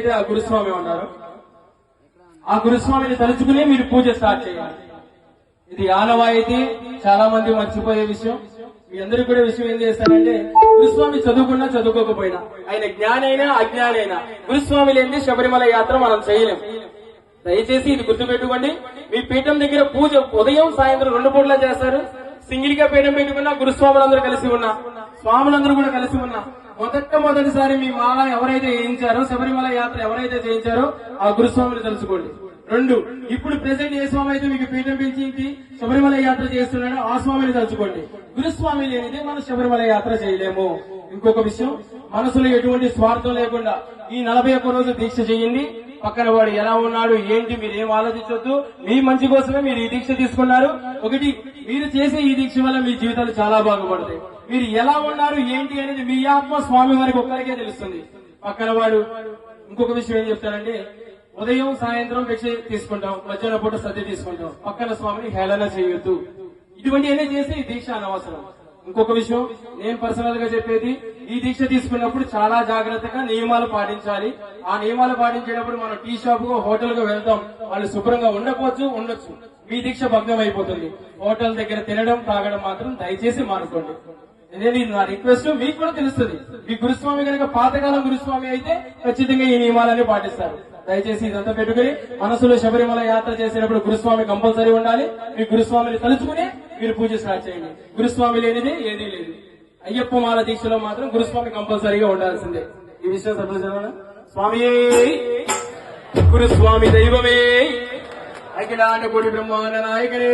ఎవరైతే ఆ గురుస్వామి ఉన్నారో ఆ గురుస్వామిని తలుచుకుని మీరు పూజ స్టార్ట్ చేయాలి. ఇది ఆనవాయితీ, చాలా మంది మర్చిపోయే విషయం. మీ అందరికీ కూడా విషయం ఏం చేస్తారంటే, గురుస్వామి చదువుకున్నా చదువుకోకపోయినా, ఆయన జ్ఞానైనా అజ్ఞానైనా, గురుస్వామి లేనిది శబరిమల యాత్ర మనం చేయలేం. దయచేసి ఇది గుర్తుపెట్టుకోండి. మీ పీఠం దగ్గర పూజ ఉదయం సాయంత్రం 2 పూటలా చేస్తారు. సింగిల్ గా పీఠం పెట్టుకున్నా, గురుస్వాములందరూ కలిసి ఉన్నా, స్వాములందరూ కూడా కలిసి ఉన్నా, మొదటిసారి మీ మాల ఎవరైతే చేయించారో, శబరిమల యాత్ర ఎవరైతే చేయించారో ఆ గురుస్వామిని తెలుసుకోండి. 2, ఇప్పుడు ప్రెసెంట్ ఏ స్వామి అయితే మీకు పీఠం పిలిచి శబరిమల యాత్ర చేస్తున్నాడో ఆ స్వామిని తలుచుకోండి. గురుస్వామి లేనిదే మనం శబరిమల యాత్ర చేయలేము. ఇంకొక విషయం, మనసులో ఎటువంటి స్వార్థం లేకుండా ఈ 41 రోజులు దీక్ష చేయండి. పక్కన వాడు ఎలా ఉన్నాడు ఏంటి మీరేం ఆలోచించొద్దు. మీ మంచి కోసమే మీరు ఈ దీక్ష తీసుకున్నారు. ఒకటి, మీరు చేసే ఈ దీక్ష వల్ల మీ జీవితాలు చాలా బాగుపడతాయి. మీరు ఎలా ఉన్నారు ఏంటి అనేది మీ ఆత్మ స్వామి వారికి ఒక్కరికే తెలుస్తుంది. పక్కన వాడు ఇంకొక విషయం ఏం చెప్తారంటే, ఉదయం సాయంత్రం భిక్ష తీసుకుంటాం, మధ్యాహ్నం పూట సద్ది తీసుకుంటాం, పక్కన స్వామిని హేళన చేయొద్దు. ఇటువంటి ఏనే చేసి ఈ దీక్ష అనవసరం. ఇంకొక విషయం నేను పర్సనల్ గా చెప్పేది, ఈ దీక్ష తీసుకున్నప్పుడు చాలా జాగ్రత్తగా నియమాలు పాటించాలి. ఆ నియమాలు పాటించేటప్పుడు మనం టీ షాప్ కు హోటల్ కు వెళ్తాం, వాళ్ళు శుభ్రంగా ఉండొచ్చు, మీ దీక్ష భగ్నం అయిపోతుంది. హోటల్ దగ్గర తినడం తాగడం మాత్రం దయచేసి మానుకోండి. అనేది నా రిక్వెస్ట్. మీకు కూడా తెలుస్తుంది, మీ గురుస్వామి కనుక పాతకాలం గురుస్వామి అయితే ఖచ్చితంగా ఈ నియమాలన్నీ పాటిస్తారు. దయచేసి ఇదంతా పెట్టుకుని మనసులో శబరిమల యాత్ర చేసేటప్పుడు గురుస్వామి కంపల్సరీ ఉండాలి. మీ గురుస్వామిని తలుచుకుని మీరు పూజ స్టార్ట్ చేయండి. గురుస్వామి లేనిది ఏదీ లేదు. అయ్యప్ప మాల దీక్షలో మాత్రం గురుస్వామి కంపల్సరీగా ఉండాల్సిందే. ఈ విషయం సభ్యులు స్వామియే గురుస్వామి దైవమే అఖిలాండ కోటి బ్రహ్మాండ నాయకనే